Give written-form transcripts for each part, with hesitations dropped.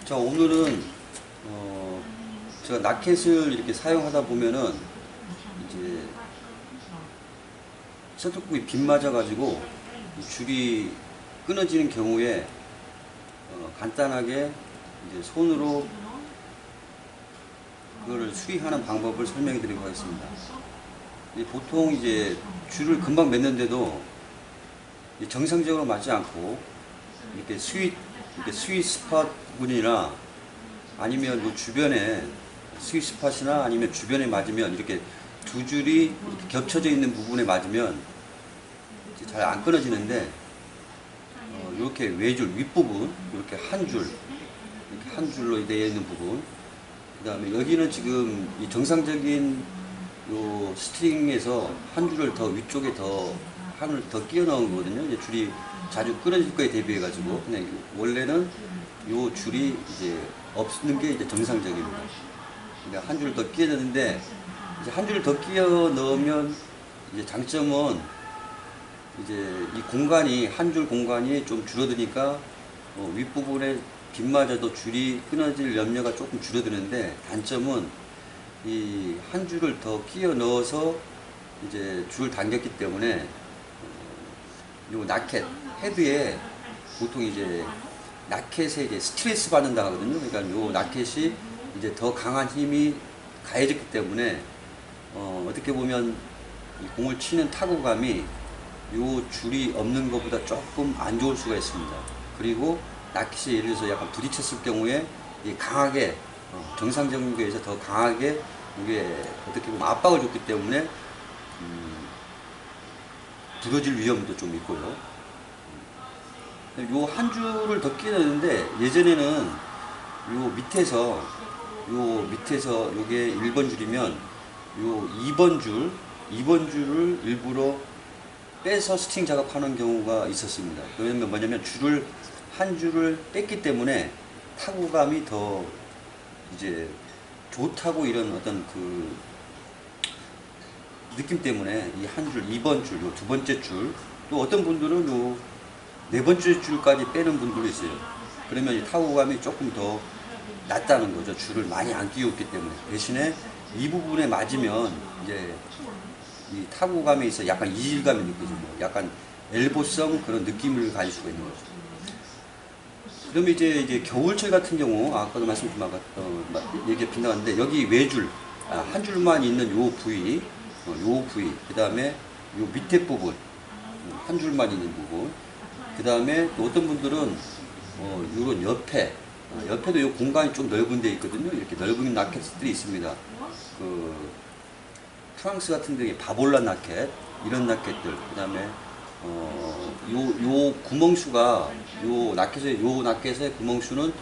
자, 오늘은 제가 라켓을 이렇게 사용하다 보면은 이제 셔틀콕이 빗 맞아 가지고 줄이 끊어지는 경우에 간단하게 이제 손으로 그거를 수리하는 방법을 설명해 드리도록 하겠습니다. 보통 이제 줄을 금방 맺는데도 정상적으로 맞지 않고 이렇게 스윗 스팟 부분이나 아니면 뭐 주변에 스윗 스팟이나 아니면 주변에 맞으면 이렇게 두 줄이 이렇게 겹쳐져 있는 부분에 맞으면 잘 안 끊어지는데 이렇게 외줄 윗부분 이렇게 한 줄로 되어 있는 부분, 그 다음에 여기는 지금 이 정상적인 요 스트링에서 한 줄을 더 위쪽에 한을 더 끼워 넣은 거거든요. 이제 줄이 자주 끊어질 거에 대비해 가지고 그냥 원래는 요 줄이 이제 없는 게 이제 정상적입니다. 그러니까 한 줄을 더 끼워 넣는데 이제 한 줄을 더 끼워 넣으면 이제 장점은 이제 이 공간이 한 줄 공간이 좀 줄어드니까 윗부분에 빗맞아도 줄이 끊어질 염려가 조금 줄어드는데, 단점은 이 한 줄을 더 끼워 넣어서 이제 줄을 당겼기 때문에 요 라켓 헤드에 보통 이제 라켓에 이제 스트레스 받는다 하거든요. 그러니까 요 라켓이 이제 더 강한 힘이 가해졌기 때문에 어떻게 보면 이 공을 치는 타구감이 요 줄이 없는 것보다 조금 안 좋을 수가 있습니다. 그리고 라켓이 예를 들어서 약간 부딪혔을 경우에 강하게 정상적인 거에서 더 강하게 이게 어떻게 보면 압박을 줬기 때문에 부러질 위험도 좀 있고요. 요 한 줄을 더 끼웠는데 예전에는 요 밑에서 요게 1번 줄이면 요 2번 줄을 일부러 빼서 스팅 작업하는 경우가 있었습니다. 왜냐면 뭐냐면 한 줄을 뺐기 때문에 타구감이 더 이제 좋다고 이런 어떤 그 느낌 때문에 이 한 줄, 2번 줄, 요 두 번째 줄, 또 어떤 분들은 요 네 번째 줄까지 빼는 분들도 있어요. 그러면 이 타구감이 조금 더 낫다는 거죠. 줄을 많이 안 끼웠기 때문에. 대신에 이 부분에 맞으면 이제 이 타구감에 있어 약간 이질감이 느껴지고 약간 엘보성 그런 느낌을 가질 수가 있는 거죠. 그러면 이제 겨울철 같은 경우 아까도 얘기 빗나갔는데 여기 외줄 한 줄만 있는 요 부위, 그 다음에 요 밑에 부분 한 줄만 있는 부분, 그 다음에 또 어떤 분들은 요런 옆에도 요 공간이 좀 넓은 데 있거든요. 이렇게 넓은 라켓들이 있습니다. 그 프랑스 같은 데 바볼라 라켓, 이런 라켓들, 그 다음에 요 구멍수가 요 라켓의 구멍수는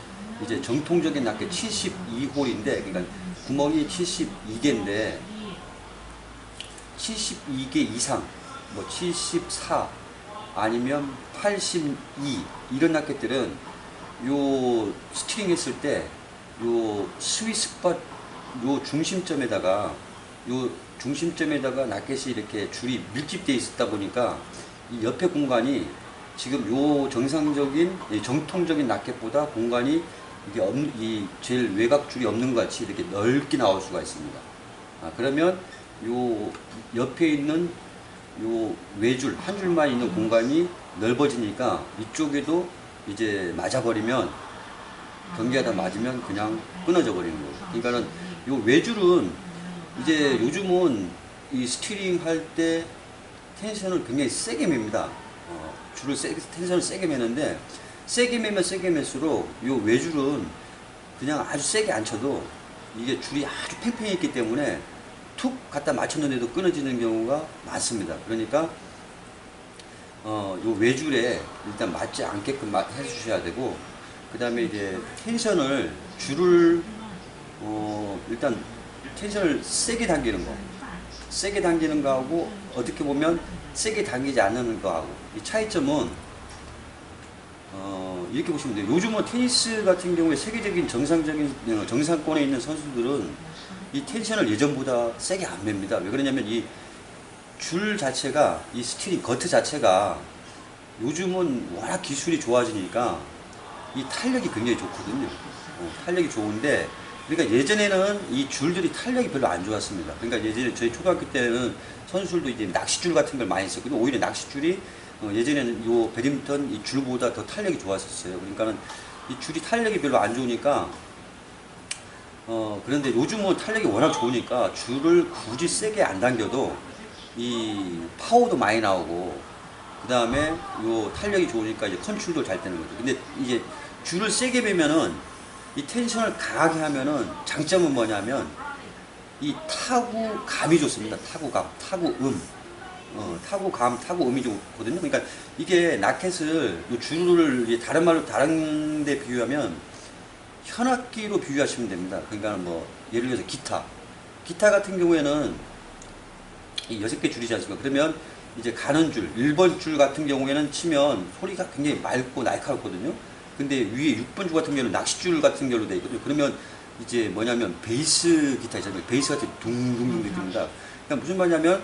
이제 정통적인 라켓 72홀인데, 그러니까 구멍이 72개인데 72개 이상, 뭐 74 아니면 82 이런 라켓들은 요 스트링 했을 때 요 스윗 스팟 요 중심점에다가 라켓이 이렇게 줄이 밀집되어 있었다 보니까 이 옆에 공간이 지금 요 정통적인 라켓보다 공간이 이 제일 외곽 줄이 없는 것 같이 이렇게 넓게 나올 수가 있습니다. 그러면 요 옆에 있는 요 외줄 한 줄만 있는 공간이 넓어지니까 이쪽에도 이제 맞아버리면 경기하다 맞으면 그냥 끊어져 버리는 거예요. 그러니까는 요 외줄은 이제 요즘은 이 스티링 할 때 텐션을 굉장히 세게 맵니다. 텐션을 세게 매는데 세게 맬수록 요 외줄은 그냥 아주 세게 안 쳐도 이게 줄이 아주 팽팽히 있기 때문에 툭 갖다 맞췄는데도 끊어지는 경우가 많습니다. 그러니까 요 외줄에 일단 맞지 않게끔 해주셔야 되고, 그 다음에 이제 줄을 일단 텐션을 세게 당기는 거하고 어떻게 보면 세게 당기지 않는 거하고 이 차이점은 이렇게 보시면 돼요. 요즘은 테니스 같은 경우에 세계적인 정상권에 있는 선수들은 이 텐션을 예전보다 세게 안 맵니다. 왜 그러냐면 이 줄 자체가, 이 스트링 거트 자체가 요즘은 워낙 기술이 좋아지니까 이 탄력이 굉장히 좋거든요. 탄력이 좋은데, 그러니까 예전에는 이 줄들이 탄력이 별로 안 좋았습니다. 그러니까 예전에 저희 초등학교 때는 선수들도 이제 낚싯줄 같은 걸 많이 썼거든요. 오히려 낚싯줄이 예전에는 요 배드민턴 이 줄보다 더 탄력이 좋았었어요. 그러니까는 이 줄이 탄력이 별로 안 좋으니까 그런데 요즘은 탄력이 워낙 좋으니까 줄을 굳이 세게 안 당겨도 이 파워도 많이 나오고, 그 다음에 요 탄력이 좋으니까 이제 컨트롤도 잘 되는 거죠. 근데 이제 줄을 세게 베면은 이 텐션을 강하게 하면은 장점은 뭐냐면 이 타구감이 좋습니다. 타구감, 타구음. 타구감, 타구음이 좋거든요. 그러니까 이게 라켓을, 요 줄을 이제 다른 말로, 다른 데 비유하면 현악기로 비유하시면 됩니다. 그러니까 뭐, 예를 들어서 기타. 기타 같은 경우에는 이 6개 줄이지 않습니까? 그러면 이제 가는 줄, 1번 줄 같은 경우에는 치면 소리가 굉장히 맑고 날카롭거든요. 근데 위에 6번 줄 같은 경우는 낚싯줄 같은 결로 되어 있거든요. 그러면 이제 뭐냐면 베이스 기타 있잖아요. 베이스 같은 둥둥둥 느낍니다. 그러니까 무슨 말이냐면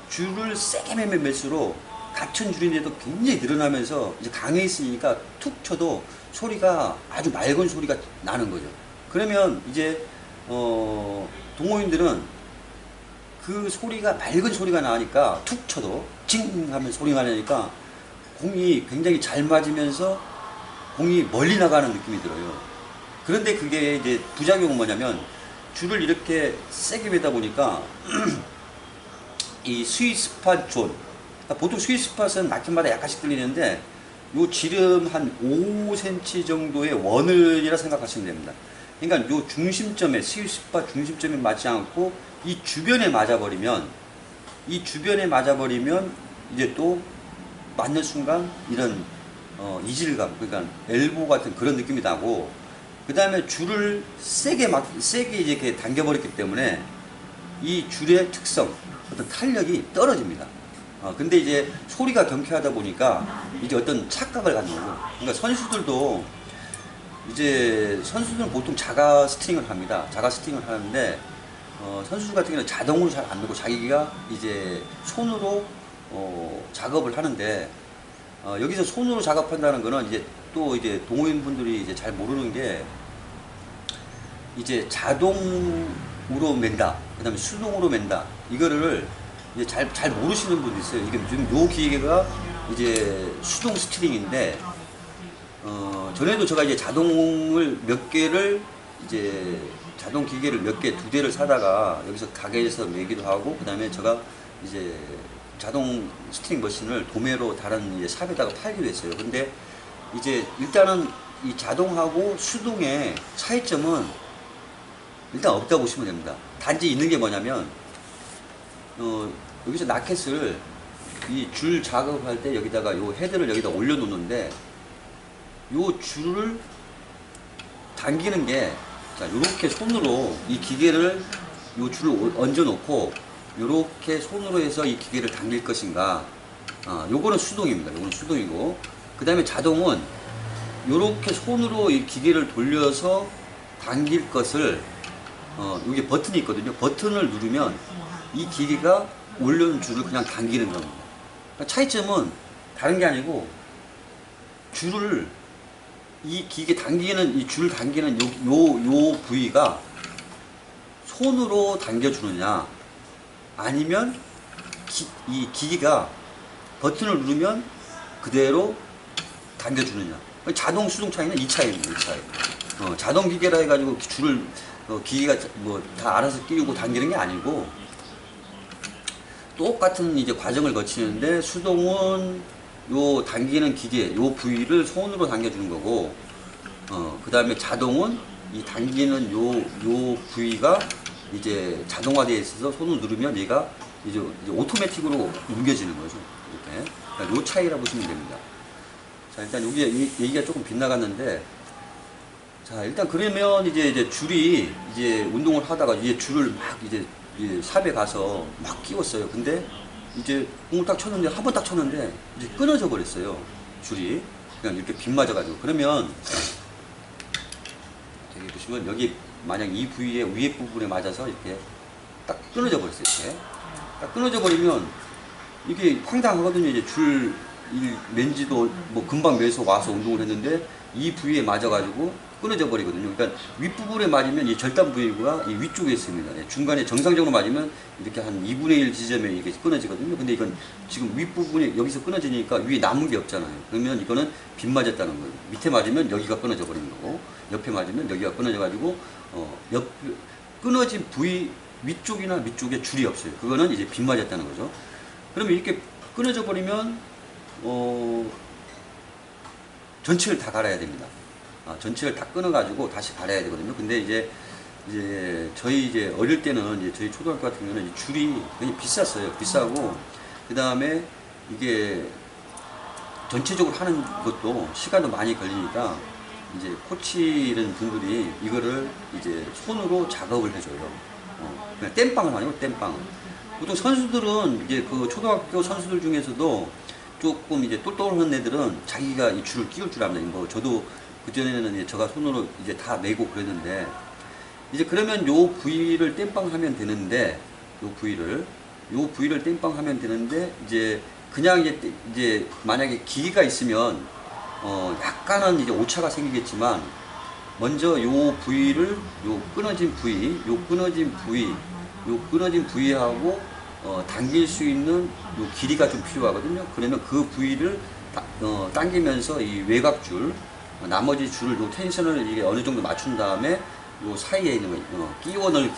줄을 세게 매면 맬수록 같은 줄인데도 굉장히 늘어나면서 이제 강해 있으니까 툭 쳐도 소리가 아주 맑은 소리가 나는 거죠. 그러면 이제 동호인들은 그 소리가 맑은 소리가 나니까 툭 쳐도 징 하면 소리가 나니까 공이 굉장히 잘 맞으면서 공이 멀리 나가는 느낌이 들어요. 그런데 그게 이제 부작용은 뭐냐면 줄을 이렇게 세게 매다 보니까 이 스윗스팟 존, 그러니까 보통 스윗스팟은 라켓마다 약간씩 들리는데 요 지름 한 5cm 정도의 원을이라 생각하시면 됩니다. 그러니까 요 중심점에, 스윗스팟 중심점에 맞지 않고 이 주변에 맞아버리면 이제 또 맞는 순간 이런 이질감, 그러니까 엘보 같은 그런 느낌이 나고, 그 다음에 줄을 세게 이제 이렇게 당겨버렸기 때문에 이 줄의 특성, 어떤 탄력이 떨어집니다. 근데 이제 소리가 경쾌하다 보니까 이제 어떤 착각을 갖는 거고, 그러니까 선수들은 보통 자가 스트링을 합니다. 자가 스트링을 하는데, 선수들 같은 경우는 자동으로 잘 안 되고 자기가 이제 손으로 작업을 하는데, 여기서 손으로 작업한다는 거는 이제 또 이제 동호인분들이 이제 잘 모르는 게 이제 자동으로 맨다, 그 다음에 수동으로 맨다, 이거를 이제 잘 모르시는 분도 있어요. 이게 지금 요 기계가 이제 수동 스트링인데, 전에도 제가 이제 자동을 몇 개를 이제 자동 기계를 몇 개, 2대를 사다가 여기서 가게에서 매기도 하고, 그 다음에 제가 이제 자동 스트링 머신을 도매로 다른 이제 샵에다가 팔기도 했어요. 근데 이제 일단은 이 자동하고 수동의 차이점은 일단 없다고 보시면 됩니다. 단지 있는 게 뭐냐면, 여기서 라켓을 이 줄 작업할 때 여기다가 요 헤드를 여기다 올려 놓는데, 요 줄을 당기는 게, 자, 요렇게 손으로 이 기계를 요 줄을 얹어 놓고 요렇게 손으로 해서 이 기계를 당길 것인가, 요거는 수동입니다. 요거는 수동이고, 그 다음에 자동은 요렇게 손으로 이 기계를 돌려서 당길 것을, 여기 버튼이 있거든요. 버튼을 누르면 이 기계가 올려놓은 줄을 그냥 당기는 겁니다. 그러니까 차이점은 다른 게 아니고, 줄을 이 기계 당기는, 이 줄 당기는 요 부위가 손으로 당겨주느냐, 아니면 이 기계가 버튼을 누르면 그대로 당겨주느냐. 자동 수동 차이는 이 차이입니다. 이 차이. 자동 기계라 해가지고 줄을 기계가 뭐 다 알아서 끼우고 당기는 게 아니고, 똑같은 이제 과정을 거치는데, 수동은 요 당기는 기계, 요 부위를 손으로 당겨주는 거고, 그 다음에 자동은 이 당기는 요 부위가 이제 자동화되어 있어서 손을 누르면 얘가 이제 오토매틱으로 옮겨지는 거죠. 이렇게. 그러니까 요 차이라 보시면 됩니다. 자, 일단 여기 얘기가 조금 빗나갔는데, 자, 일단 그러면 이제 줄이 이제 운동을 하다가 이제 줄을 막 이제 샵에 가서 막 끼웠어요. 근데 이제 공을 딱 쳤는데, 한 번 딱 쳤는데 이제 끊어져 버렸어요. 줄이. 그냥 이렇게 빗 맞아가지고. 그러면 여기 보시면 여기 만약 이 부위의 위에 부분에 맞아서 이렇게 딱 끊어져 버렸어요. 이렇게 딱 끊어져 버리면 이게 황당하거든요. 이제 줄 맨지도 뭐 금방 매서 와서 운동을 했는데 이 부위에 맞아가지고 끊어져 버리거든요. 그러니까 윗부분에 맞으면 이 절단 부위가 이 위쪽에 있습니다. 예, 중간에 정상적으로 맞으면 이렇게 한 2분의 1 지점에 이렇게 끊어지거든요. 근데 이건 지금 윗부분이 여기서 끊어지니까 위에 남은 게 없잖아요. 그러면 이거는 빗 맞았다는 거예요. 밑에 맞으면 여기가 끊어져 버리는 거고, 옆에 맞으면 여기가 끊어져 가지고 끊어진 부위 위쪽이나 밑쪽에 줄이 없어요. 그거는 이제 빗 맞았다는 거죠. 그러면 이렇게 끊어져 버리면 전체를 다 갈아야 됩니다. 전체를 다 끊어가지고 다시 갈아야 되거든요. 근데 이제 저희 이제 어릴 때는 이제 저희 초등학교 같은 경우는 이 줄이 굉장히 비쌌어요. 비싸고, 그 다음에 이게 전체적으로 하는 것도 시간도 많이 걸리니까 이제 코치 이런 분들이 이거를 이제 손으로 작업을 해줘요. 그냥 땜빵을 하는 거예요, 땜빵. 보통 선수들은 이제 그 초등학교 선수들 중에서도 조금 이제 똘똘한 애들은 자기가 이 줄을 끼울 줄 압니다. 뭐 저도 그전에는 이제 제가 손으로 이제 다 매고 그랬는데, 이제 그러면 요 부위를 땜빵하면 되는데, 요 부위를 땜빵하면 되는데, 이제 그냥 이제 만약에 기계가 있으면 약간은 이제 오차가 생기겠지만, 먼저 요 부위를 요 끊어진 부위하고 당길 수 있는 요 길이가 좀 필요하거든요. 그러면 그 부위를 당기면서 이 외곽줄, 나머지 줄을 요 텐션을 이게 어느 정도 맞춘 다음에 요 사이에 있는 거 끼워 넣을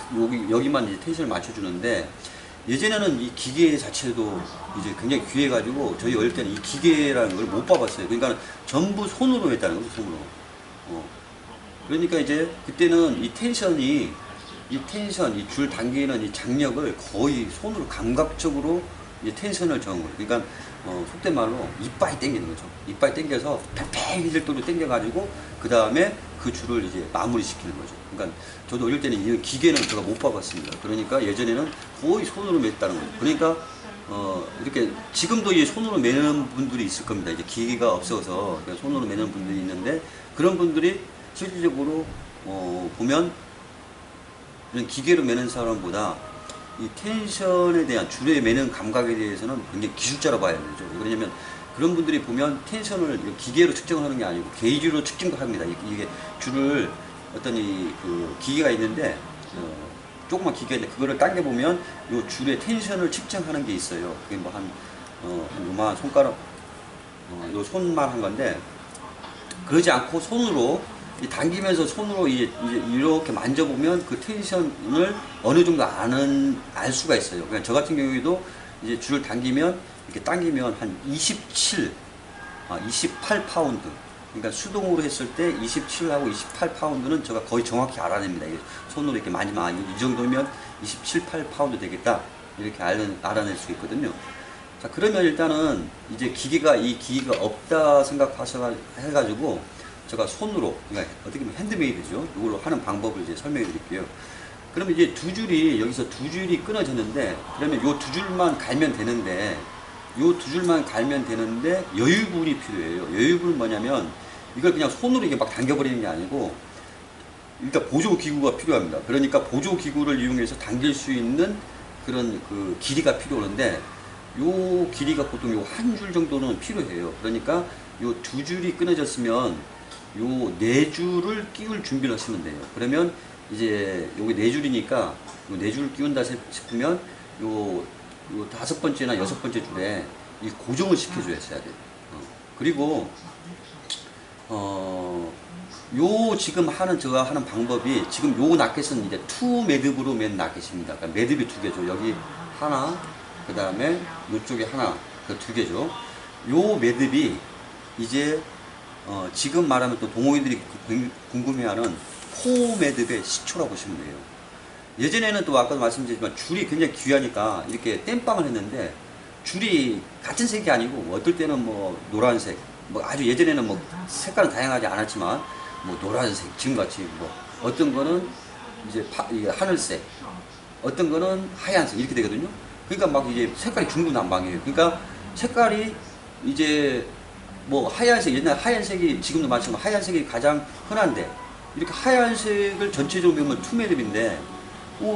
여기만 이제 텐션을 맞춰주는데, 예전에는 이 기계 자체도 이제 굉장히 귀해가지고 저희 어릴 때는 이 기계라는 걸 못 봐봤어요. 그러니까 전부 손으로 했다는 거죠, 손으로. 그러니까 이제 그때는 이 줄 당기는 이 장력을 거의 손으로 감각적으로 이제 텐션을 정한 거예요. 그러니까 속된 말로 이빨이 당기는 거죠. 이빨이 당겨서 팽팽해질 정도로 당겨가지고 그 다음에 그 줄을 이제 마무리 시키는 거죠. 그러니까 저도 어릴 때는 이 기계는 제가 못 봐봤습니다. 그러니까 예전에는 거의 손으로 맸다는 거죠. 그러니까 이렇게 지금도 이제 손으로 매는 분들이 있을 겁니다. 이제 기계가 없어서 그냥 손으로 매는 분들이 있는데, 그런 분들이 실질적으로 보면 이런 기계로 매는 사람보다 이 텐션에 대한 줄에 매는 감각에 대해서는 굉장히 기술자로 봐야 되죠. 왜냐면 그런 분들이 보면 텐션을 기계로 측정을 하는 게 아니고 게이지로 측정을 합니다. 이게 줄을 어떤 그 기계가 있는데 조그만 기계가 있는데 그거를 당겨 보면 요 줄의 텐션을 측정하는 게 있어요. 그게 뭐 한 요만 손가락 요 손만 한 건데, 그러지 않고 손으로 당기면서 손으로 이렇게 만져보면 그 텐션을 어느 정도 알 수가 있어요. 그냥 저 같은 경우에도 이제 줄을 당기면, 이렇게 당기면 한 28파운드. 그러니까 수동으로 했을 때 27하고 28파운드는 제가 거의 정확히 알아냅니다. 손으로 이렇게 만지면 이 정도면 27, 8파운드 되겠다. 이렇게 알아낼 수 있거든요. 자, 그러면 일단은 이제 이 기계가 없다 생각해가지고 제가 손으로, 그러니까 어떻게 보면 핸드메이드죠. 이걸로 하는 방법을 이제 설명해 드릴게요. 그러면 이제 여기서 두 줄이 끊어졌는데, 그러면 요 두 줄만 갈면 되는데, 여유분이 필요해요. 여유분은 뭐냐면, 이걸 그냥 손으로 이게 막 당겨버리는 게 아니고, 일단 보조기구가 필요합니다. 그러니까 보조기구를 이용해서 당길 수 있는 그런 그 길이가 필요한데, 요 길이가 보통 요 한 줄 정도는 필요해요. 그러니까 요 두 줄이 끊어졌으면 요 네 줄을 끼울 준비를 하시면 돼요. 그러면 이제 여기 네 줄이니까 요 네 줄을 끼운다 싶으면 요 다섯 번째나 여섯 번째 줄에 이 고정을 시켜줘야 돼요. 그리고 요 지금 제가 하는 방법이, 지금 요 낫켓은 이제 투 매듭으로 맨 낫켓입니다. 그러니까 매듭이 두 개죠. 여기 하나, 그 다음에 요쪽에 하나, 그 두 개죠. 요 매듭이 이제 지금 말하면 또 동호인들이 궁금해하는 코 매듭의 시초라고 보시면 돼요. 예전에는 또 아까도 말씀드렸지만 줄이 굉장히 귀하니까 이렇게 땜빵을 했는데, 줄이 같은 색이 아니고 어떨 때는 뭐 노란색, 뭐 아주 예전에는 뭐 색깔은 다양하지 않았지만 뭐 노란색, 지금같이 뭐 어떤 거는 이제 하늘색, 어떤 거는 하얀색 이렇게 되거든요. 그러니까 막 이제 색깔이 중구난방이에요. 그러니까 색깔이 이제 뭐 하얀색, 옛날 하얀색이, 지금도 마찬가지로 하얀색이 가장 흔한데, 이렇게 하얀색을 전체적으로 보면 투매듭인데,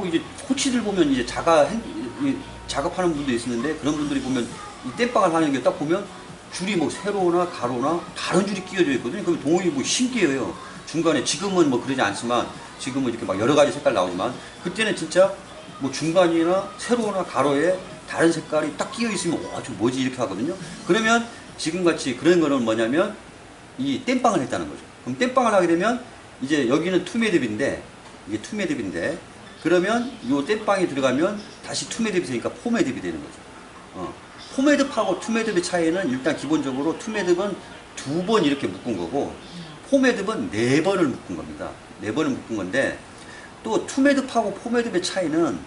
이제 코치들 보면 이제 작업하는 분도 있었는데, 그런 분들이 보면 이 땜빵을 하는 게 딱 보면 줄이 뭐 세로나 가로나 다른 줄이 끼워져 있거든요. 그러면 동호인이 뭐 신기해요. 중간에 지금은 뭐 그러지 않지만 지금은 이렇게 막 여러 가지 색깔 나오지만 그때는 진짜 뭐 중간이나 세로나 가로에 다른 색깔이 딱 끼어 있으면 와, 저 뭐지 이렇게 하거든요. 그러면 지금같이 그런 거는 뭐냐면 이 땜빵을 했다는 거죠. 그럼 땜빵을 하게 되면 이제 여기는 투매듭인데 이게 투매듭인데 그러면 이 땜빵이 들어가면 다시 투매듭이 되니까 포매듭이 되는 거죠. 포매듭하고 투매듭의 차이는 일단 기본적으로 투매듭은 2번 이렇게 묶은 거고 포매듭은 4번을 묶은 겁니다. 4번을 묶은 건데 또 투매듭하고 포매듭의 차이는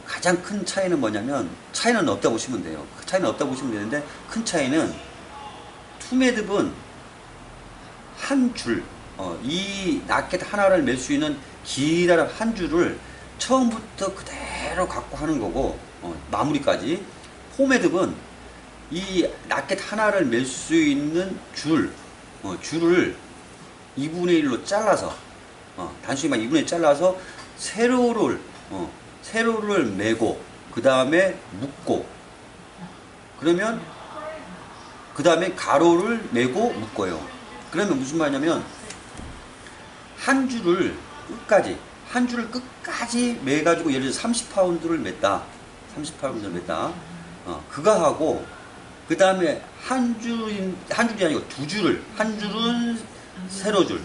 가장 큰 차이는 뭐냐면 차이는 없다고 보시면 돼요. 차이는 없다고 보시면 되는데 큰 차이는 투매듭은 한 줄, 이 낫켓 하나를 맬 수 있는 기다란 한 줄을 처음부터 그대로 갖고 하는 거고 마무리까지 포매듭은 이 낫켓 하나를 맬 수 있는 줄을 2분의 1로 잘라서 단순히만 2분의 1 잘라서 세로를 메고 그 다음에 묶고 그러면 그 다음에 가로를 메고 묶어요. 그러면 무슨 말이냐면 한 줄을 끝까지 매가지고 예를 들어 30파운드를 맸다. 30파운드를 맸다. 그거 하고 그 다음에 한 줄이 아니고 2줄을 한 줄은 세로줄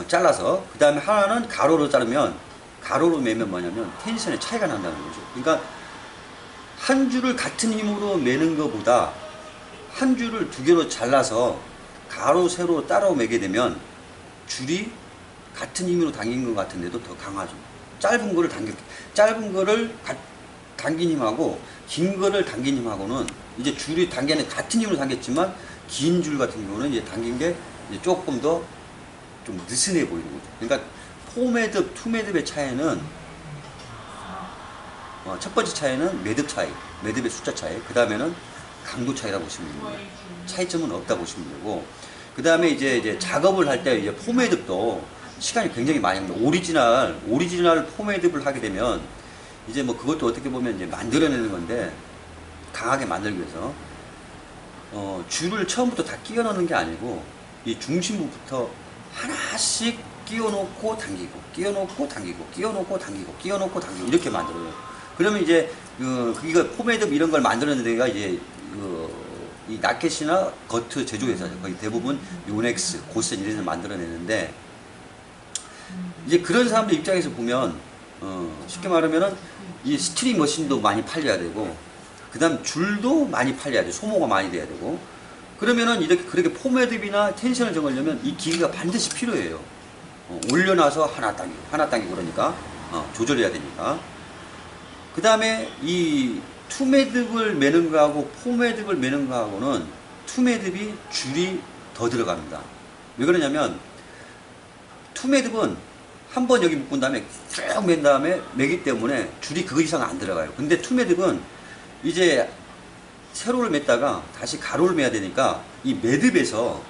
잘라서 그 다음에 하나는 가로로 자르면 가로로 매면 뭐냐면 텐션의 차이가 난다는 거죠. 그러니까 한 줄을 같은 힘으로 매는 것보다 한 줄을 2개로 잘라서 가로 세로 따로 매게 되면 줄이 같은 힘으로 당긴 것 같은데도 더 강하죠. 짧은 거를 당긴 힘하고 긴 거를 당긴 힘하고는 이제 줄이 당기는 같은 힘으로 당겼지만 긴 줄 같은 경우는 이제 당긴 게 이제 조금 더 좀 느슨해 보이는 거죠. 그러니까 포매듭, 투매듭의 차이는 첫 번째 차이는 매듭 차이, 매듭의 숫자 차이. 그 다음에는 강도 차이라고 보시면 됩니다. 차이점은 없다고 보시면 되고 그 다음에 이제 작업을 할 때 이제 포매듭도 시간이 굉장히 많이 합니다. 오리지널 포매듭을 하게 되면 이제 뭐 그것도 어떻게 보면 이제 만들어내는 건데 강하게 만들기 위해서 줄을 처음부터 다 끼워 넣는 게 아니고 이 중심부부터 하나씩 끼워 놓고 당기고 끼워 놓고 당기고 끼워 놓고 당기고 끼워 놓고 당기고 이렇게 만들어요. 그러면 이제 이거 포매듭 이런 걸 만드는 데가 이제 이 낫켓이나 거트 제조회사죠. 거의 대부분 요넥스, 고센 이런 데서 만들어내는데 이제 그런 사람들 입장에서 보면 쉽게 말하면은 이 스트링 머신도 많이 팔려야 되고 그 다음 줄도 많이 팔려야 돼. 소모가 많이 돼야 되고 그러면은 그렇게 포매듭이나 텐션을 정하려면 이 기계가 반드시 필요해요. 올려놔서 하나 당기고 그러니까 조절해야 되니까. 그 다음에 이 투매듭을 매는 거하고 포매듭을 매는 거하고는 투매듭이 줄이 더 들어갑니다. 왜 그러냐면 투매듭은 한번 여기 묶은 다음에 쭉 맨 다음에 매기 때문에 줄이 그 이상 안 들어가요. 근데 투매듭은 이제 세로를 맸다가 다시 가로를 매야 되니까 이 매듭에서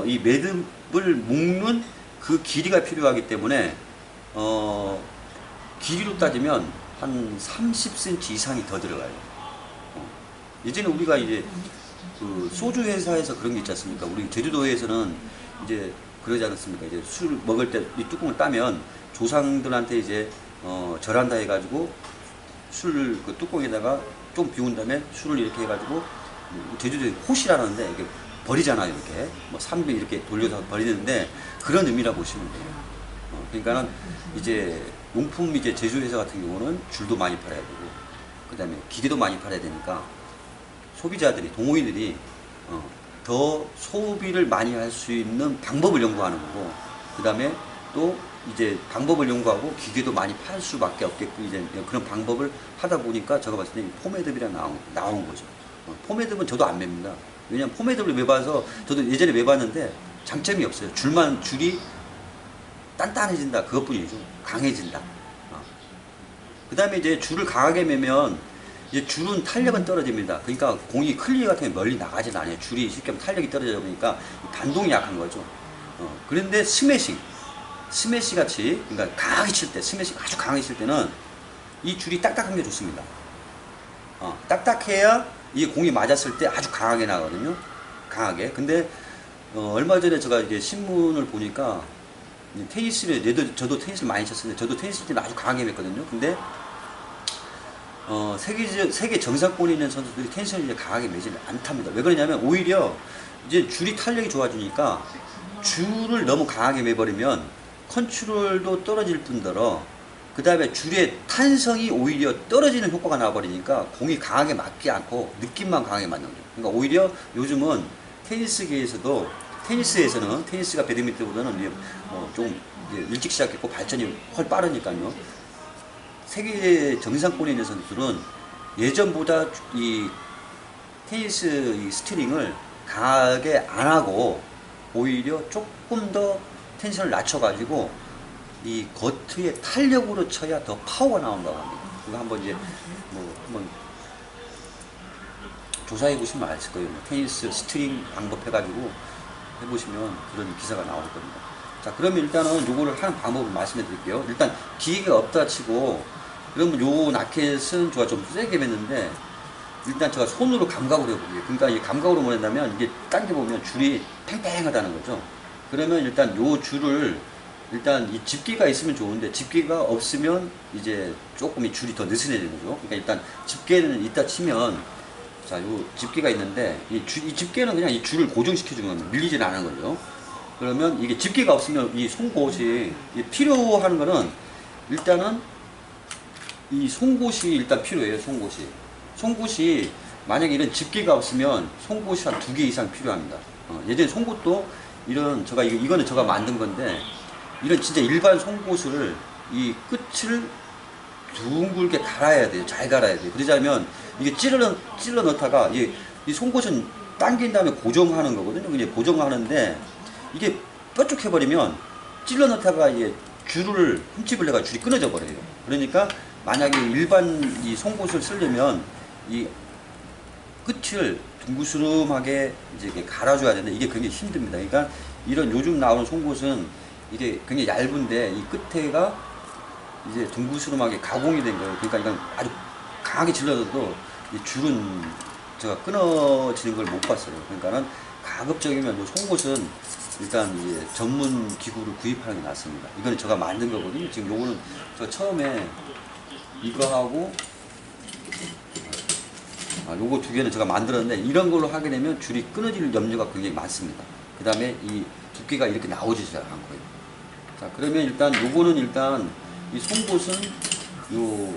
이 매듭을 묶는 그 길이가 필요하기 때문에 길이로 따지면 한 30cm 이상이 더 들어가요. 예전에 우리가 이제 그 소주 회사에서 그런 게 있지 않습니까? 우리 제주도에서는 이제 그러지 않습니까? 이제 술 먹을 때 이 뚜껑을 따면 조상들한테 이제 절한다 해가지고 술 그 뚜껑에다가 좀 비운 다음에 술을 이렇게 해가지고 제주도에 호시라는데 이렇게 버리잖아요. 이렇게 뭐 3배 이렇게 돌려서 버리는데 그런 의미라 보시면 돼요. 그러니까는 이제 용품 이제 제조회사 같은 경우는 줄도 많이 팔아야 되고 그 다음에 기계도 많이 팔아야 되니까 소비자들이 동호인들이 더 소비를 많이 할 수 있는 방법을 연구하는 거고 그 다음에 또 이제 방법을 연구하고 기계도 많이 팔 수밖에 없겠고 이제 그런 방법을 하다 보니까 제가 봤을 때 포매듭이랑 나온 거죠. 포매듭은 저도 안 맵니다. 왜냐면 포매듭을 매봐서 저도 예전에 매봤는데 장점이 없어요. 줄이 단단해진다 그것뿐이죠. 강해진다. 그 다음에 이제 줄을 강하게 매면 이제 줄은 탄력은 떨어집니다. 그러니까 공이 클리어 같은 게 멀리 나가진 않아요. 줄이 쉽게 탄력이 떨어지다 보니까 반동이 약한 거죠. 그런데 스매시 같이 그러니까 강하게 칠 때 스매시 아주 강하게 칠 때는 이 줄이 딱딱한 게 좋습니다. 딱딱해야 이 공이 맞았을 때 아주 강하게 나거든요. 강하게. 근데 얼마 전에 제가 이제 신문을 보니까 테니스를, 저도 테니스를 많이 쳤었는데, 저도 테니스 때는 아주 강하게 했거든요. 근데, 세계 정상권에 있는 선수들이 테니스를 이제 강하게 매지는 않답니다. 왜 그러냐면, 오히려 이제 줄이 탄력이 좋아지니까, 줄을 너무 강하게 매버리면, 컨트롤도 떨어질 뿐더러, 그 다음에 줄의 탄성이 오히려 떨어지는 효과가 나와버리니까, 공이 강하게 맞지 않고, 느낌만 강하게 맞는 거죠. 그러니까 오히려 요즘은 테니스계에서도, 테니스가 배드민턴보다는 좀 일찍 시작했고 발전이 훨 빠르니까요. 세계 정상권에 있는 선수들은 예전보다 이 테니스 이 스트링을 강하게 안 하고 오히려 조금 더 텐션을 낮춰가지고 이 겉의 탄력으로 쳐야 더 파워가 나온다고 합니다. 이거 한번 이제 한번 조사해 보시면 아실 거예요. 테니스 스트링 방법 해가지고 해보시면 그런 기사가 나올 겁니다. 자, 그러면 일단은 요거를 하는 방법을 말씀해 드릴게요. 일단 기계가 없다 치고, 그러면 요 라켓은 제가 좀 세게 맸는데, 일단 제가 손으로 감각으로 해볼게요. 그러니까 이 감각으로 뭐냐면, 이게 당겨보면 줄이 팽팽하다는 거죠. 그러면 일단 요 줄을, 일단 이 집게가 있으면 좋은데, 집게가 없으면 이제 조금 이 줄이 더 느슨해지는 거죠. 그러니까 일단 집게는 이따 치면, 자, 요 집게가 있는데, 이 집게는 그냥 이 줄을 고정시켜 주는 겁니다. 밀리지는 않은 거죠. 그러면 이게 집게가 없으면 이 송곳이, 필요한 거는, 일단은 이 송곳이 일단 필요해요. 송곳이 만약에 이런 집게가 없으면 송곳이 한 2개 이상 필요합니다. 예전에 송곳도 이런, 이거는 제가 만든 건데, 이런 진짜 일반 송곳을 이 끝을 둥글게 갈아야 돼요. 잘 갈아야 돼요. 그러자면 이게 찔러 넣다가 이 송곳은 당긴 다음에 고정하는 거거든요. 이제 고정하는데 이게 뾰족해버리면 찔러 넣다가 이게 줄을 흠집을 내가 줄이 끊어져 버려요. 그러니까 만약에 일반 이 송곳을 쓰려면 이 끝을 둥그스름하게 이제 이렇게 갈아줘야 되는데 이게 굉장히 힘듭니다. 그러니까 이런 요즘 나오는 송곳은 이게 굉장히 얇은데 이 끝에가 이제 둥그스름하게 가공이 된 거예요. 그러니까 이건 아주 강하게 질러도 이 줄은 제가 끊어지는 걸 못 봤어요. 그러니까는 가급적이면 요 송곳은 일단 이제 전문 기구를 구입하는 게 낫습니다. 이거는 제가 만든 거거든요. 지금 요거는 제가 처음에 이거 하고 요거 2개는 제가 만들었는데 이런 걸로 하게 되면 줄이 끊어질 염려가 굉장히 많습니다. 그 다음에 이 두께가 이렇게 나오지 않고요. 자, 그러면 일단 요거는 일단 이 송곳은 요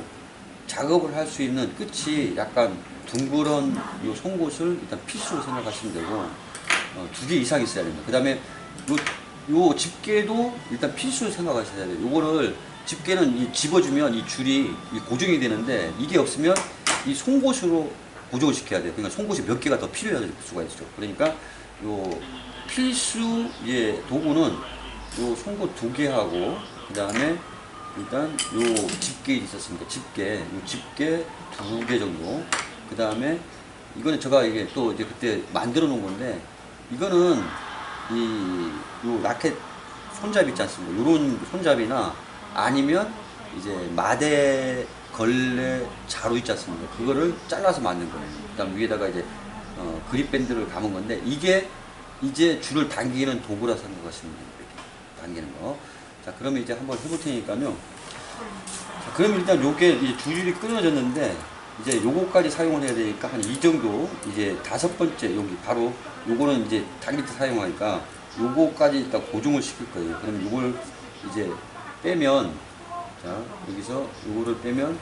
작업을 할 수 있는 끝이 약간 둥그런 요 송곳을 일단 필수로 생각하시면 되고 2개 이상 있어야 됩니다. 그 다음에 요 집게도 일단 필수로 생각하셔야 돼요. 요거를 집게는 이 집어주면 이 줄이 고정이 되는데 이게 없으면 이 송곳으로 고정을 시켜야 돼요. 그러니까 송곳이 몇 개가 더 필요할 수가 있죠. 그러니까 요 필수 도구는 요 송곳 2개 하고 그 다음에 일단 요 집게 있었습니다. 집게 2개 정도. 그 다음에 이거는 제가 이게 또 이제 그때 만들어 놓은 건데 이거는 요 라켓 손잡이 있지 않습니까? 요런 손잡이나 아니면 이제 마대 걸레 자루 있지 않습니까? 그거를 잘라서 만든 거예요. 그 다음 위에다가 이제 그립 밴드를 감은 건데 이게 이제 줄을 당기는 도구라 생각하시면 돼요. 이렇게 당기는 거. 자, 그러면 이제 한번 해볼 테니까요. 자, 그러면 일단 요게 이제 두 줄이 끊어졌는데 이제 요거까지 사용을 해야 되니까 한 이 정도 이제 5번째 여기 바로 요거는 이제 당길 때 사용하니까 요거까지 일단 고정을 시킬 거예요. 그럼 요걸 이제 빼면 자 여기서 요거를 빼면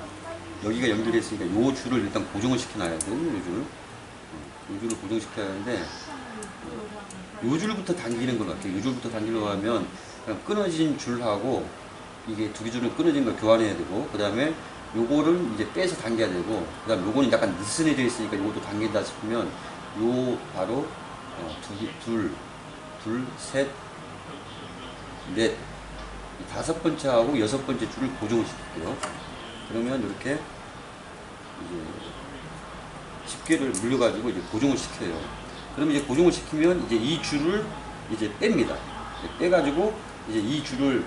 여기가 연결되어 있으니까 요 줄을 일단 고정을 시켜놔야 돼요. 요 줄을 고정시켜야 하는데 요 줄부터 당기는 것 같아요. 요 줄부터 당기려고 하면 그냥 끊어진 줄하고 이게 2개 줄은 끊어진 걸 교환해야 되고 그 다음에 요거를 이제 빼서 당겨야 되고 그 다음 요거는 약간 느슨해져 있으니까 요것도 당긴다 싶으면 요 바로 둘, 셋, 넷 5번째 하고 6번째 줄을 고정을 시킬게요. 그러면 이렇게 이제 집게를 물려가지고 이제 고정을 시켜요. 그러면 이제 고정을 시키면 이제 이 줄을 이제 뺍니다. 빼가지고 이제 이 줄을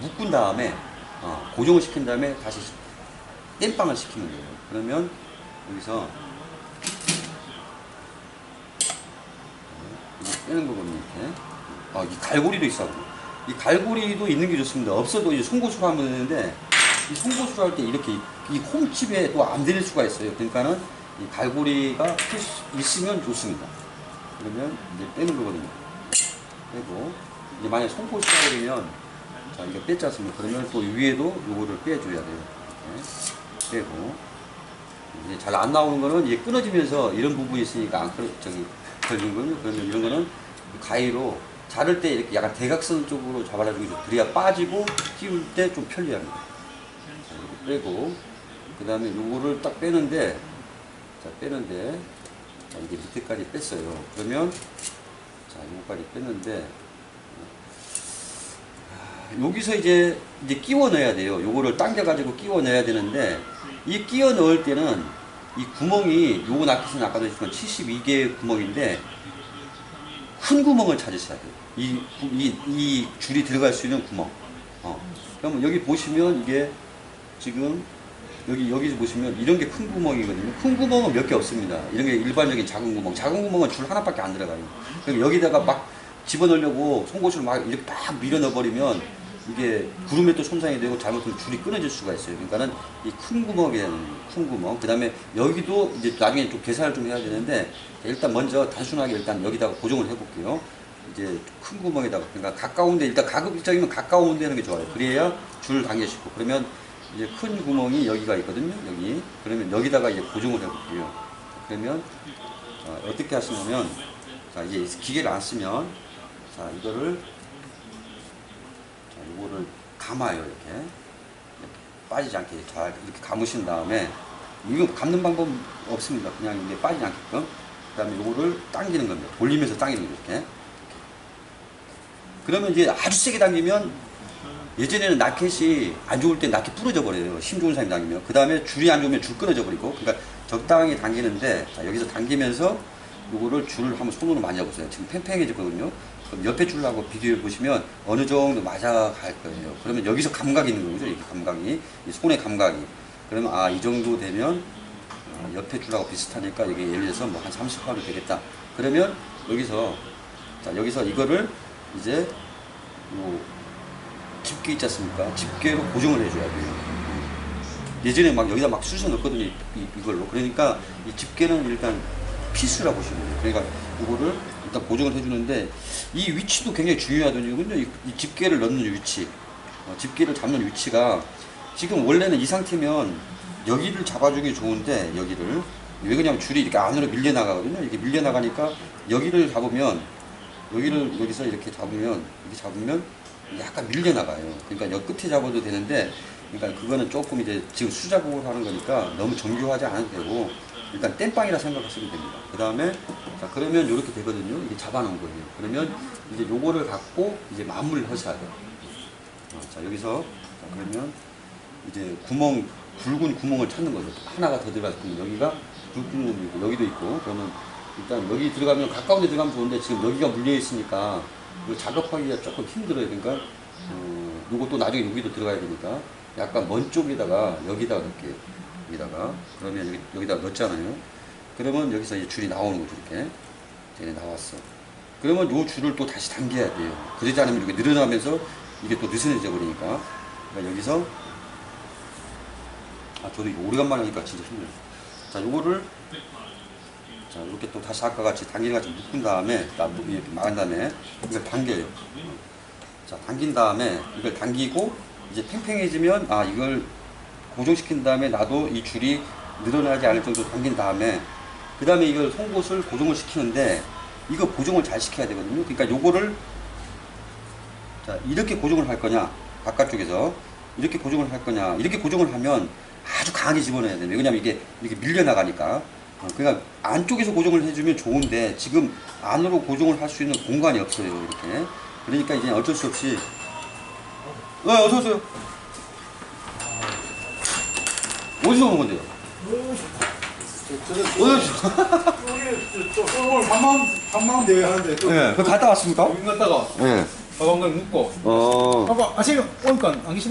묶은 다음에 고정을 시킨 다음에 다시 땜빵을 시키는 거예요. 그러면 여기서 이제 빼는 거거든요. 이렇게. 이 갈고리도 있어. 이 갈고리도 있는 게 좋습니다. 없어도 이제 송곳으로 하면 되는데 이 송곳으로 할 때 이렇게 이 홈칩에 또 안 들릴 수가 있어요. 그러니까는 이 갈고리가 있으면 좋습니다. 그러면 이제 빼는 거거든요. 빼고 이제 만약 송곳으로 하려면 자 이거 뺐지 않습니까? 그러면 또 위에도 요거를 빼줘야 돼요. 이렇게 빼고 이제 잘 안 나오는 거는 이제 끊어지면서 이런 부분이 있으니까 안 걸리는 거는 그러면 이런 거는 가위로 자를 때 이렇게 약간 대각선 쪽으로 잡아주는 게 좋아요. 그래야 빠지고 끼울 때 좀 편리합니다. 자, 이렇게 빼고 그 다음에 요거를 딱 빼는데 자 이게 밑에까지 뺐어요. 그러면 자 요거까지 뺐는데 여기서 이제 끼워 넣어야 돼요. 요거를 당겨 가지고 끼워 넣어야 되는데 이 끼워 넣을 때는 이 구멍이 요거 낚시는 아까도 했지만 72개의 구멍인데 큰 구멍을 찾으셔야 돼요. 이 줄이 들어갈 수 있는 구멍. 그러면 여기 보시면 이게 지금 여기 보시면 이런 게 큰 구멍이거든요. 큰 구멍은 몇 개 없습니다. 이런 게 일반적인 작은 구멍. 작은 구멍은 줄 하나밖에 안 들어가요. 그럼 여기다가 막 집어넣으려고 송곳을 막 이렇게 막 밀어 넣어버리면 이게 구름에 또 손상이 되고 잘못하면 줄이 끊어질 수가 있어요. 그러니까는 이 큰 구멍이라는 큰 구멍. 그 다음에 여기도 이제 나중에 좀 계산을 좀 해야 되는데 일단 먼저 단순하게 일단 여기다가 고정을 해볼게요. 이제 큰 구멍에다가 그러니까 가까운데 일단 가급적이면 가까운 데 하는 게 좋아요. 그래야 줄을 당겨시고 그러면 이제 큰 구멍이 여기가 있거든요. 여기 그러면 여기다가 이제 고정을 해볼게요. 그러면 어떻게 하시냐면 자 이제 기계를 안 쓰면 자 이거를 이거를 감아요. 이렇게 빠지지 않게 잘 이렇게 감으신 다음에 이거 감는 방법 없습니다. 그냥 이게 빠지지 않게끔 그 다음에 이거를 당기는 겁니다. 돌리면서 당기는 거죠. 이렇게 그러면 이제 아주 세게 당기면 예전에는 라켓이 안 좋을 때 라켓 부러져 버려요. 힘 좋은 사람이 당기면 그 다음에 줄이 안 좋으면 줄 끊어져 버리고 그러니까 적당히 당기는데 자, 여기서 당기면서 요거를 줄을 한번 손으로 만져보세요. 지금 팽팽해졌거든요. 그럼 옆에 줄하고 비교해 보시면 어느 정도 맞아갈 거예요. 그러면 여기서 감각이 있는 거죠. 이렇게 감각이 이 손의 감각이 그러면 이 정도 되면 옆에 줄하고 비슷하니까 여기 예를 들어서 뭐 한 30화도 되겠다. 그러면 여기서 자 여기서 이거를 이제 요 집게 있지 않습니까? 집게로 고정을 해줘야 돼요. 예전에 막 여기다 막 쑤셔 넣었거든요. 이걸로. 그러니까 이 집게는 일단 필수라고 보시면 돼요. 그러니까 이거를 일단 고정을 해주는데 이 위치도 굉장히 중요하거든요. 이 집게를 넣는 위치, 집게를 잡는 위치가 지금 원래는 이 상태면 여기를 잡아주기 좋은데 여기를 왜 그러냐면 줄이 이렇게 안으로 밀려 나가거든요. 이렇게 밀려 나가니까 여기를 잡으면 여기서 이렇게 잡으면 약간 밀려 나가요. 그러니까 여 끝에 잡아도 되는데 그러니까 그거는 조금 이제 지금 수작업을 하는 거니까 너무 정교하지 않아도 되고 일단 땜빵이라 생각하시면 됩니다. 그 다음에 자 그러면 이렇게 되거든요. 이게 잡아놓은 거예요. 그러면 이제 요거를 갖고 이제 마무리를 하셔야 돼요. 자 여기서 자, 그러면 이제 굵은 구멍을 찾는 거죠. 하나가 더 들어갔으면 여기가 굵은 구멍이고 여기도 있고 그러면 일단 여기 들어가면 가까운 데 들어가면 좋은데 지금 여기가 물려 있으니까 이거 작업하기가 조금 힘들어요. 그러니까 요것도 나중에 여기도 들어가야 되니까 약간 먼 쪽에다가 여기다가 넣을게요. 여기다가 그러면 여기다 넣었잖아요. 그러면 여기서 이제 줄이 나오는 거죠. 이렇게 쟤네 나왔어. 그러면 요 줄을 또 다시 당겨야 돼요. 그러지 않으면 이렇게 늘어나면서 이게 또 느슨해져 버리니까 그러니까 여기서 저도 이거 오래간만에 하니까 진짜 힘들어요. 자 요거를 자 이렇게 또 다시 아까 같이 당기는 같이 묶은 다음에 이렇게 막은 다음에 이걸 당겨요. 자 당긴 다음에 이걸 당기고 이제 팽팽해지면 이걸 고정시킨 다음에 나도 이 줄이 늘어나지 않을 정도 당긴 다음에 그 다음에 이걸 송곳을 고정을 시키는데 이거 고정을 잘 시켜야 되거든요. 그러니까 요거를 자 이렇게 고정을 할 거냐 바깥쪽에서 이렇게 고정을 할 거냐 이렇게 고정을 하면 아주 강하게 집어넣어야 돼요. 왜냐면 이게 이렇게 밀려 나가니까 그러니까 안쪽에서 고정을 해주면 좋은데 지금 안으로 고정을 할 수 있는 공간이 없어요. 이렇게 그러니까 이제 어쩔 수 없이 어서 오세요. 어디서 온 건데요? 오늘 반마음 대회 하는데 또 네, 그 갔다 왔습니까? 여기 갔다가 네. 방금 묶고 어. 아빠 아시는 오니까 안 계시네.